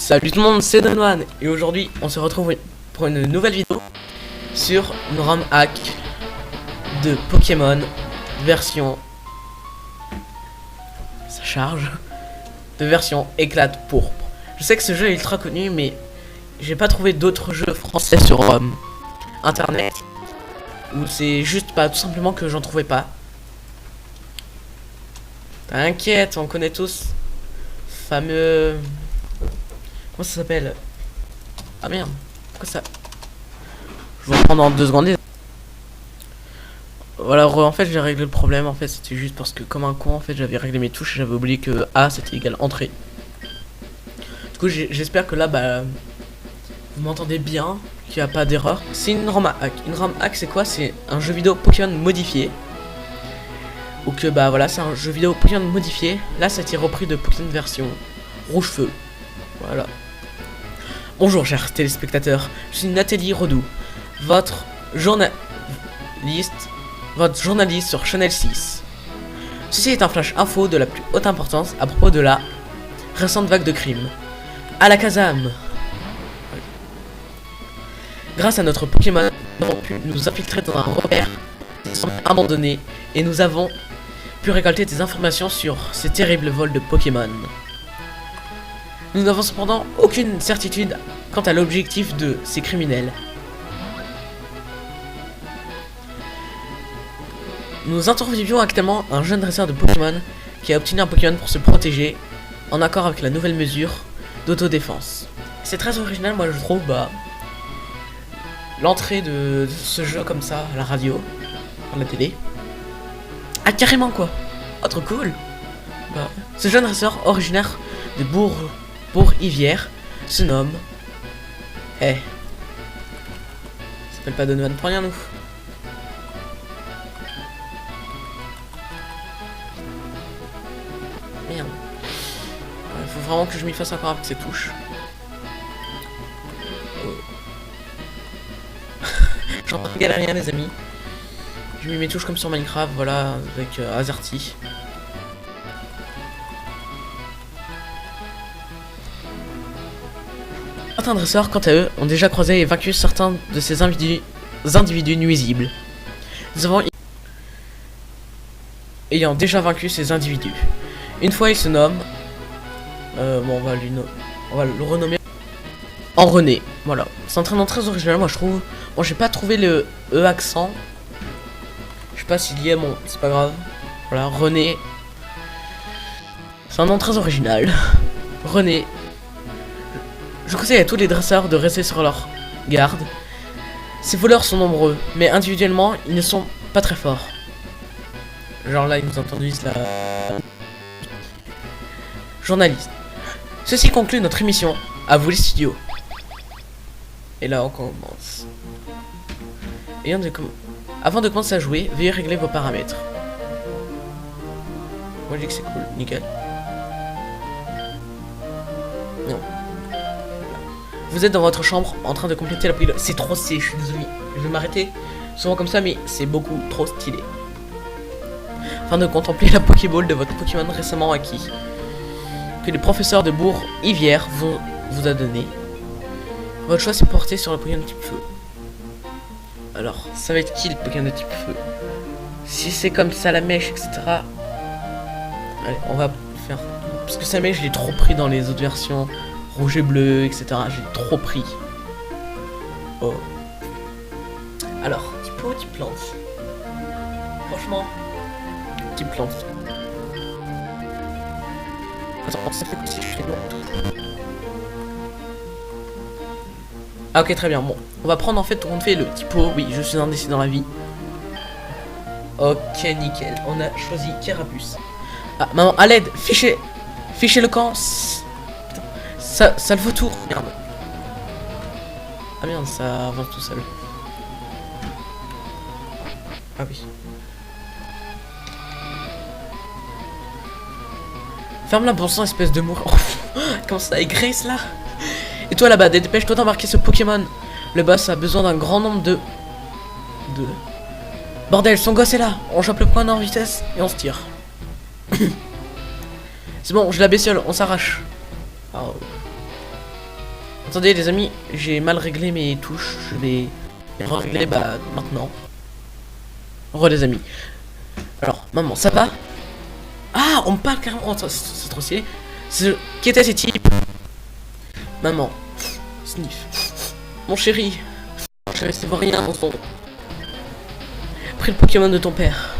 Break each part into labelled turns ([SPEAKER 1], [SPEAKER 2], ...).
[SPEAKER 1] Salut tout le monde, c'est Donwan et aujourd'hui on se retrouve pour une nouvelle vidéo sur une ROM hack de Pokémon version... Ça charge. De version éclate pourpre. Je sais que ce jeu est ultra connu mais j'ai pas trouvé d'autres jeux français sur internet. Ou c'est juste pas tout simplement que j'en trouvais pas. T'inquiète, on connaît tous fameux... Comment ça s'appelle? Ah merde, pourquoi ça? Je vais reprendre en 2 secondes. Voilà, en fait j'ai réglé le problème. En fait c'était juste parce que comme un con en fait j'avais réglé mes touches et j'avais oublié que A c'était égal entrée. Du coup j'espère que là vous m'entendez bien, qu'il n'y a pas d'erreur. C'est une ROM hack. Une ROM hack c'est quoi? C'est un jeu vidéo Pokémon modifié. Ou que voilà, c'est un jeu vidéo Pokémon modifié. Là ça a été repris de Pokémon version rouge feu. Voilà. Bonjour chers téléspectateurs, je suis Nathalie Redoux, votre journaliste sur Channel 6. Ceci est un flash info de la plus haute importance à propos de la récente vague de crimes. À la Kazam. Grâce à notre Pokémon, nous avons pu nous infiltrer dans un repère abandonné et nous avons pu récolter des informations sur ces terribles vols de Pokémon. Nous n'avons cependant aucune certitude quant à l'objectif de ces criminels. Nous interviewons actuellement un jeune dresseur de Pokémon qui a obtenu un Pokémon pour se protéger en accord avec la nouvelle mesure d'autodéfense. C'est très original, moi je trouve, l'entrée de ce jeu comme ça à la radio, à la télé. Ah carrément quoi. Oh trop cool. Ce jeune dresseur originaire de Bourg-Ivière se nomme... Il s'appelle pas Donovan pour rien nous. Merde. Il faut vraiment que je m'y fasse encore avec ces touches. J'en galère rien les amis. Je mets mes touches comme sur Minecraft, voilà, avec Azerty. Certains dresseurs, quant à eux, ont déjà croisé et vaincu certains de ces individus nuisibles. Nous avons ayant déjà vaincu ces individus. Une fois, il se nomme... on va le renommer en René. Voilà. C'est un prénom très original, moi je trouve. Bon, j'ai pas trouvé le E accent. Je sais pas s'il y est, bon, c'est pas grave. Voilà, René. C'est un nom très original. René. Je conseille à tous les dresseurs de rester sur leur garde. Ces voleurs sont nombreux, mais individuellement, ils ne sont pas très forts. Genre là, ils nous entendent la... Journaliste. Ceci conclut notre émission. À vous les studios. Et là, on commence. Avant de commencer à jouer, veuillez régler vos paramètres. Moi, je dis que c'est cool. Nickel. Non. Vous êtes dans votre chambre en train de compléter la pile. C'est trop stylé, je suis désolé. Je vais m'arrêter souvent comme ça, mais c'est beaucoup trop stylé. Afin de contempler la Pokéball de votre Pokémon récemment acquis, que les professeurs de Bourg-Ivière vous a donné. Votre choix s'est porté sur le Pokémon de type feu. Alors, ça va être qui le Pokémon de type feu? Si c'est comme Salamèche, etc. Allez, on va faire... Parce que Salamèche, je l'ai trop pris dans les autres versions. Rouge et bleu, etc. J'ai trop pris. Oh. Alors, type eau, type plante. Franchement, type plante. Attends, ça fait quoi si je fais l'autre? Ah ok, très bien. Bon, on va prendre en fait, on fait le type eau. Oui, je suis indécis dans la vie. Ok, nickel. On a choisi Carapuce. Ah, maman, à l'aide, fichez le camp. Ça le vautour, merde. Ah merde, ça avance tout seul. Ah oui. Ferme-la, bon sang, espèce de mourant. Comment ça égraisse là? Et toi là-bas, dépêche-toi d'embarquer ce Pokémon. Le boss a besoin d'un grand nombre de... Bordel, son gosse est là. On chope le point en vitesse et on se tire. C'est bon, j'ai la bestiole, on s'arrache. Oh. Attendez les amis, j'ai mal réglé mes touches. Je vais les régler maintenant. Re les amis. Alors, maman, ça va? Ah, on me parle carrément. Oh, c'est trop stylé. Qui étaient ces types? Maman. Sniff. Mon chéri. Mon chéri, c'est pas rien dans son... Pris le Pokémon de ton père.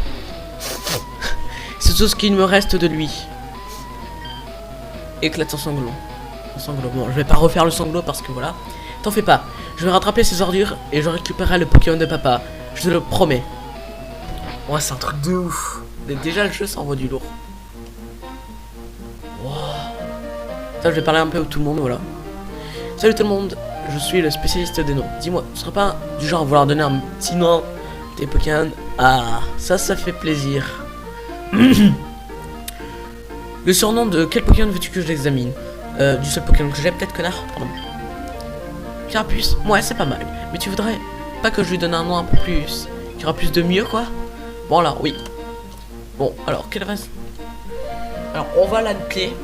[SPEAKER 1] C'est tout ce qu'il me reste de lui. Éclate en sanglot. Bon, je vais pas refaire le sanglot parce que voilà. T'en fais pas. Je vais rattraper ces ordures et je récupérerai le Pokémon de papa. Je te le promets. Ouais, c'est un truc de ouf. Déjà, le jeu, ça envoie du lourd. Wow. Ça, je vais parler un peu à tout le monde, voilà. Salut tout le monde, je suis le spécialiste des noms. Dis-moi, tu serais pas du genre à vouloir donner un petit nom des Pokémon? Ah, ça fait plaisir. Le surnom de quel Pokémon veux-tu que je l'examine? Du seul Pokémon que j'ai, peut-être connard? Pardon. Carapuce, ouais, c'est pas mal. Mais tu voudrais pas que je lui donne un nom un peu plus... qui aura plus de mieux, quoi? Bon, alors, oui. Bon, alors, quel reste? Alors, on va l'appeler...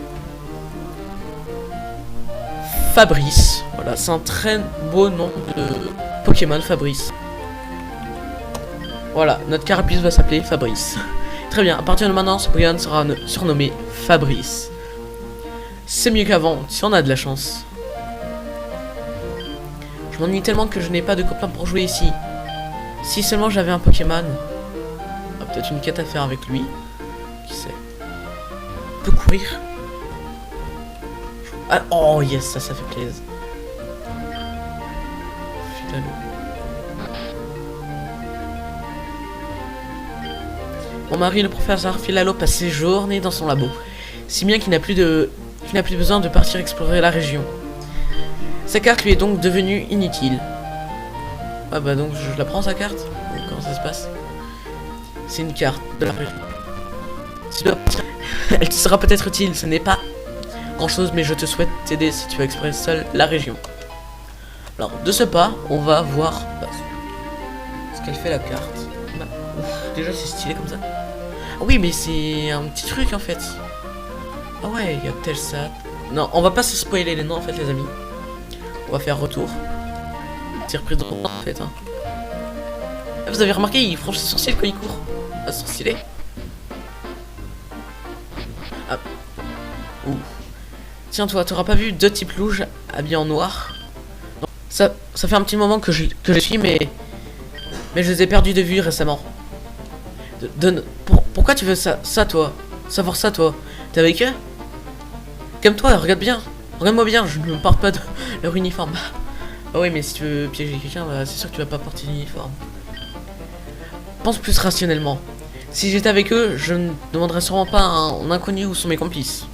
[SPEAKER 1] Fabrice. Voilà, c'est un très beau nom de Pokémon, Fabrice. Voilà, notre carapuce va s'appeler Fabrice. Très bien, à partir de maintenant, ce Pokémon sera surnommé Fabrice. C'est mieux qu'avant, si on a de la chance. Je m'ennuie tellement que je n'ai pas de copain pour jouer ici. Si seulement j'avais un Pokémon. Ah, peut-être une quête à faire avec lui. Qui sait? On peut courir. Ah, oh yes, ça fait plaisir. Filalo. Mon mari, le professeur Filalo, passe ses journées dans son labo. Si bien qu'il n'a plus besoin de partir explorer la région. Sa carte lui est donc devenue inutile. Ah bah donc je la prends sa carte. Donc, comment ça se passe? C'est une carte de la région. Elle te sera peut-être utile, ce n'est pas grand chose, mais je te souhaite t'aider si tu veux explorer seul la région. Alors, de ce pas, on va voir ce qu'elle fait la carte. Bah, ouf, déjà c'est stylé comme ça. Ah oui, mais c'est un petit truc en fait. Ah ouais, il y a tel ça. Non, on va pas se spoiler les noms en fait, les amis. On va faire retour. Petite reprise de nom en fait. Hein. Ah, vous avez remarqué, il franchit ses sourcils quand il court. Ah, c'est stylé. Ah. Ouh. Tiens toi, t'auras pas vu deux types louches habillés en noir? Non. Ça fait un petit moment que je suis, mais je les ai perdus de vue récemment. Pourquoi tu veux ça toi? Savoir ça toi? T'es avec eux? Calme-toi, regarde-moi bien, je ne me porte pas de leur uniforme. Ah oui, mais si tu veux piéger quelqu'un, bah, c'est sûr que tu vas pas porter d'uniforme. Pense plus rationnellement. Si j'étais avec eux, je ne demanderais sûrement pas à un inconnu où sont mes complices.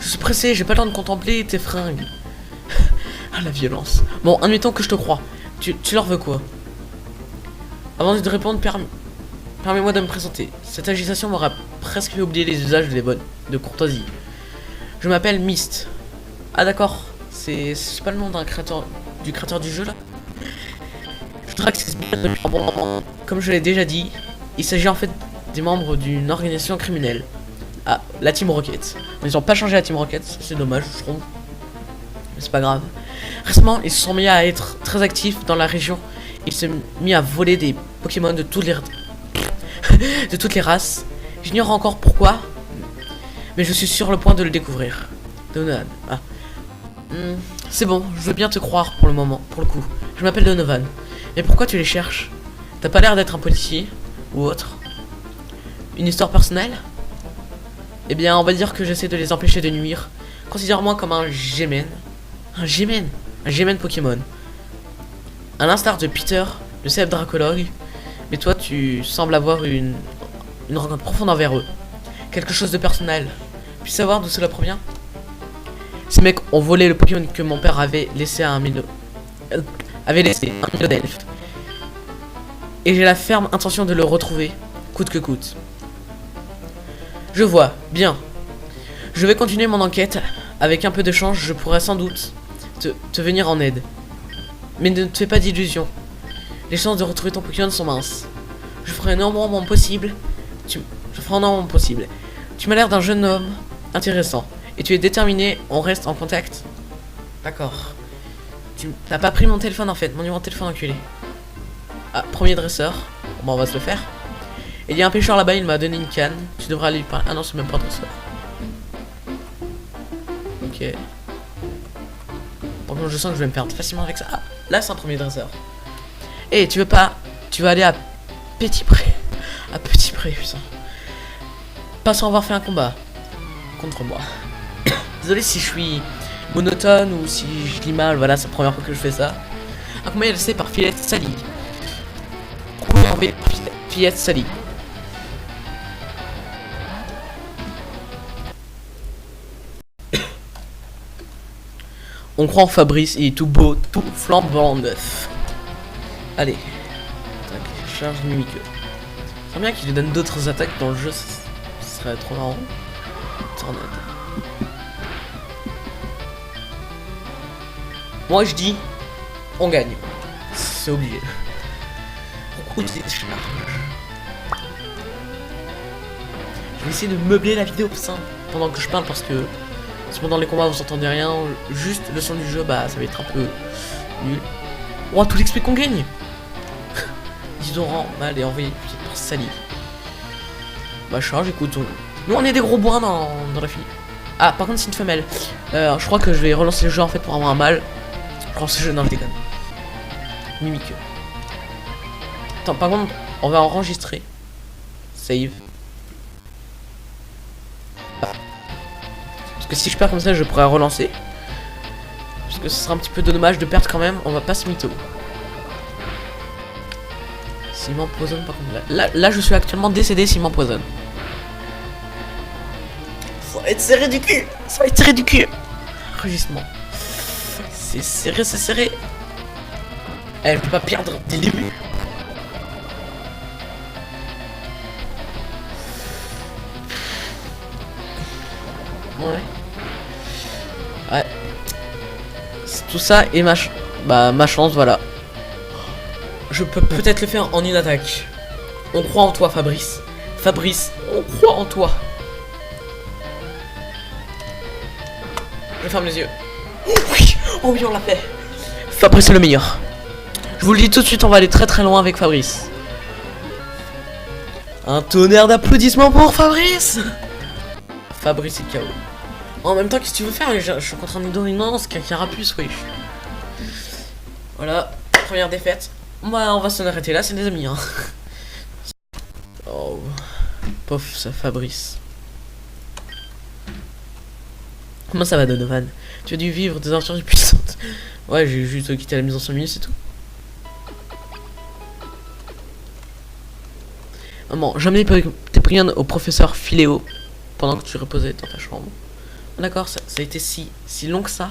[SPEAKER 1] Je suis pressé, j'ai pas le temps de contempler tes fringues. Ah, la violence. Bon, admettons que je te crois. Tu leur veux quoi? Avant de te répondre, permets-moi de me présenter. Cette agitation m'aura presque fait oublier les usages de courtoisie. Je m'appelle Myst. Ah d'accord, c'est pas le nom du créateur du jeu là. Je traque ces espèces depuis un bon moment. Comme je l'ai déjà dit, il s'agit en fait des membres d'une organisation criminelle. Ah, la Team Rocket. Ils ont pas changé la Team Rocket, c'est dommage, je trouve. Mais c'est pas grave. Récemment, ils se sont mis à être très actifs dans la région. Ils se sont mis à voler des Pokémon de toutes les races. J'ignore encore pourquoi, mais je suis sur le point de le découvrir. Donovan. Ah. C'est bon, je veux bien te croire pour le coup. Je m'appelle Donovan. Mais pourquoi tu les cherches? T'as pas l'air d'être un policier ou autre. Une histoire personnelle? Eh bien, on va dire que j'essaie de les empêcher de nuire. Considère-moi comme un G-Men. Un G-Men? Un G-Men Pokémon. À l'instar de Peter, le célèbre dracologue. Mais toi, tu sembles avoir une rencontre profonde envers eux. Quelque chose de personnel. Puis savoir d'où cela provient? Ces mecs ont volé le Pokémon que mon père avait laissé à un milieu d'elfes. Et j'ai la ferme intention de le retrouver, coûte que coûte. Je vois, bien. Je vais continuer mon enquête. Avec un peu de chance, je pourrais sans doute te venir en aide. Mais ne te fais pas d'illusions. Les chances de retrouver ton Pokémon sont minces. Je ferai énormément mon possible. Tu m'as l'air d'un jeune homme intéressant. Et tu es déterminé, on reste en contact. D'accord. Tu t'as pas pris mon téléphone en fait, mon numéro de téléphone enculé. Ah, premier dresseur. Bon, on va se le faire. Et il y a un pêcheur là-bas, il m'a donné une canne. Tu devrais aller lui parler. Ah non, c'est même pas un dresseur. Ok. Par contre, je sens que je vais me perdre facilement avec ça. Ah, là, c'est un premier dresseur. Eh, tu veux pas... Tu vas aller à Petit Pré. À Petit Pré, putain. Pas sans avoir fait un combat. Contre moi. Désolé si je suis monotone ou si je lis mal. Voilà, c'est la première fois que je fais ça. Un combat laissé par Fillette Sally. Fillette Sally. On croit en Fabrice, il est tout beau, tout flambant neuf. Allez. Tac, charge mimiqueux. C'est bien qu'il lui donne d'autres attaques dans le jeu, ce serait trop marrant. Tornade. Moi je dis, on gagne. C'est obligé. Beaucoup de charges. Je vais essayer de meubler la vidéo pendant que je parle parce que si pendant les combats vous entendez rien, juste le son du jeu, bah ça va être un peu nul. Oh, tout l'XP qu'on gagne. Isoran, mal et envoyé par Sally. Bah charge, écoute, nous on est des gros bourrins dans la fille. Ah, par contre c'est une femelle. Je crois que je vais relancer le jeu en fait pour avoir un mâle. Relancer le jeu, non je déconne. Mimique. Attends, par contre, on va enregistrer. Save. Parce que si je perds comme ça, je pourrais relancer. Parce que ce sera un petit peu dommage de perdre quand même. On va pas se mytho. S'il m'empoisonne, par contre. Là, je suis actuellement décédé s'il m'empoisonne. Ça va être serré du cul. Ça va être serré du cul. Rugissement. C'est serré, c'est serré. Eh, je peux pas perdre dès le début. Ouais. Ouais. Tout ça et ma chance, voilà. Je peux peut-être le faire en une attaque. On croit en toi, Fabrice. Fabrice, on croit en toi. Je ferme les yeux. Oh oui, on l'a fait. Fabrice est le meilleur. Je vous le dis tout de suite, on va aller très très loin avec Fabrice. Un tonnerre d'applaudissements pour Fabrice. Fabrice est KO. En même temps, qu'est-ce que tu veux faire? Je suis en train de donner une lance, qu'un carapuce, oui. Voilà, première défaite. Bah, on va s'en arrêter là, c'est des amis, hein. Oh. Pauvre ça, Fabrice. Comment ça va, Donovan? Tu as dû vivre des aventures puissantes. Ouais, j'ai juste quitté la maison 5 minutes, c'est tout. Maman, jamais t'es pris au professeur Philéo pendant que tu reposais dans ta chambre. D'accord, ça a été si long que ça.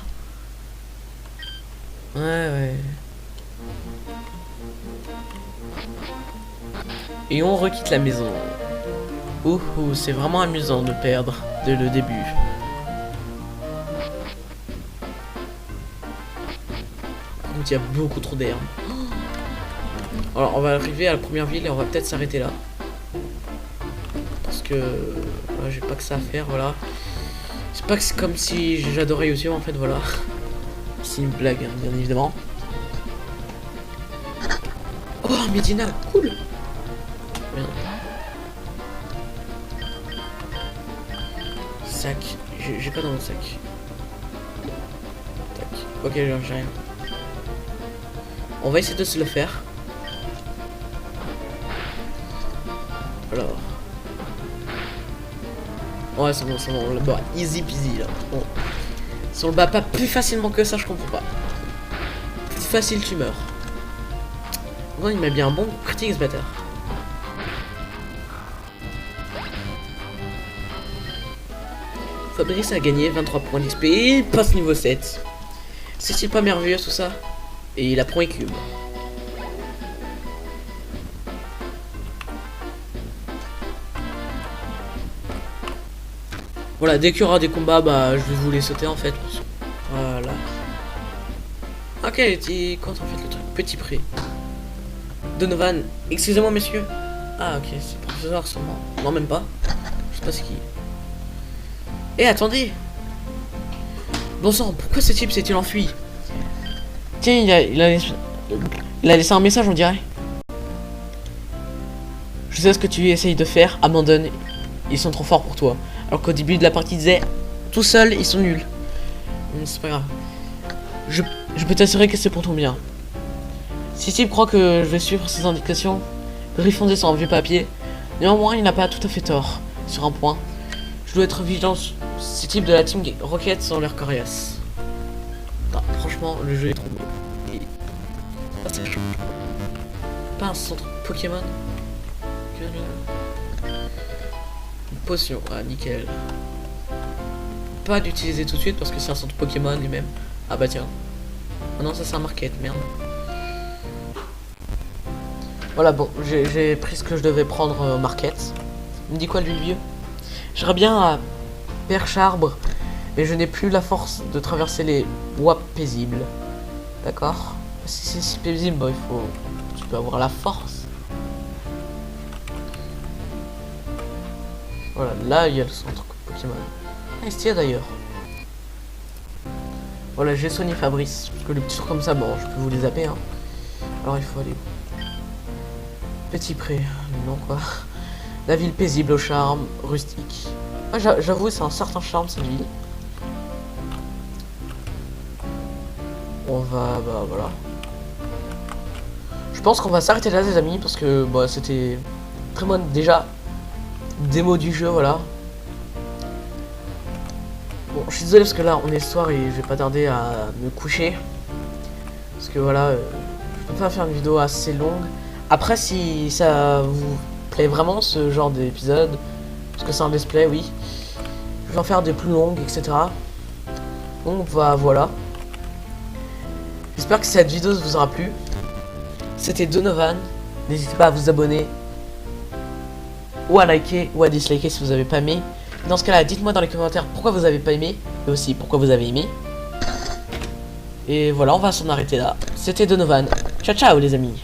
[SPEAKER 1] Ouais. Et on requitte la maison. Ouh, c'est vraiment amusant de perdre dès le début. Par contre, il y a beaucoup trop d'herbe. Alors, on va arriver à la première ville et on va peut-être s'arrêter là. Parce que j'ai pas que ça à faire, voilà. C'est pas que c'est comme si j'adorais YouTube en fait, voilà. C'est une blague, hein, bien évidemment. Oh, Medina, cool. Merde. Sac. J'ai quoi dans mon sac? Tac. Ok, j'ai rien. On va essayer de se le faire. Alors. Ouais, c'est bon, on le bat easy peasy là. Bon. Si on le bat pas plus facilement que ça, je comprends pas. Plus facile, tu meurs. Non, il m'a bien un bon critique ce bâtard. Fabrice a gagné 23 points d'XP et passe niveau 7. C'est-il pas merveilleux tout ça? Et il apprend Écume. Voilà, dès qu'il y aura des combats, bah je vais vous les sauter en fait. Voilà. Ok, quand on fait le truc Petit Pré. Donovan, excusez-moi messieurs. Ah ok, c'est professeur seulement. Non, même pas. Je sais pas ce qui. Eh, attendez. Bon sang, pourquoi ce type s'est-il enfui? Tiens, il a laissé un message, on dirait. Je sais ce que tu essayes de faire, abandonne. Ils sont trop forts pour toi. Alors qu'au début de la partie, il disait tout seul, ils sont nuls. C'est pas grave. Je peux t'assurer que c'est pour ton bien. Si Steve croit que je vais suivre ses indications, griffonder son vieux papier, néanmoins, il n'a pas tout à fait tort. Sur un point, je dois être vigilant. Ces types de la Team Rocket sont l'air coriaces. Non, franchement, le jeu est trop beau. Pas un centre Pokémon. Une potion, ah nickel. Pas d'utiliser tout de suite parce que c'est un centre Pokémon et même. Ah bah tiens. Ah non, ça c'est un market, merde. Voilà, bon, j'ai pris ce que je devais prendre au market. Il me dit quoi lui, vieux? J'irais bien à Perche-Arbre, mais je n'ai plus la force de traverser les bois paisibles. D'accord? Si c'est si paisible, bon, il faut. Tu peux avoir la force. Voilà, là il y a le centre Pokémon. Ah, il d'ailleurs. Voilà, j'ai Sony Fabrice. Parce que les petits trucs comme ça, bon, je peux vous les zapper. Hein. Alors il faut aller où? Petit pré, non quoi. La ville paisible au charme rustique. Ah, j'avoue, c'est un certain charme cette ville. On va, bah voilà. Je pense qu'on va s'arrêter là, les amis, parce que bah, c'était très bon déjà. Démo du jeu, voilà. Bon, je suis désolé parce que là, on est soir et je vais pas tarder à me coucher. Parce que voilà, je peux pas faire une vidéo assez longue. Après, si ça vous plaît vraiment ce genre d'épisode, parce que c'est un display, oui, je vais en faire des plus longues, etc. Donc voilà. J'espère que cette vidéo vous aura plu. C'était Donovan. N'hésitez pas à vous abonner, ou à liker, ou à disliker si vous avez pas aimé. Dans ce cas-là, dites-moi dans les commentaires pourquoi vous avez pas aimé, et aussi pourquoi vous avez aimé. Et voilà, on va s'en arrêter là. C'était Donovan. Ciao ciao les amis.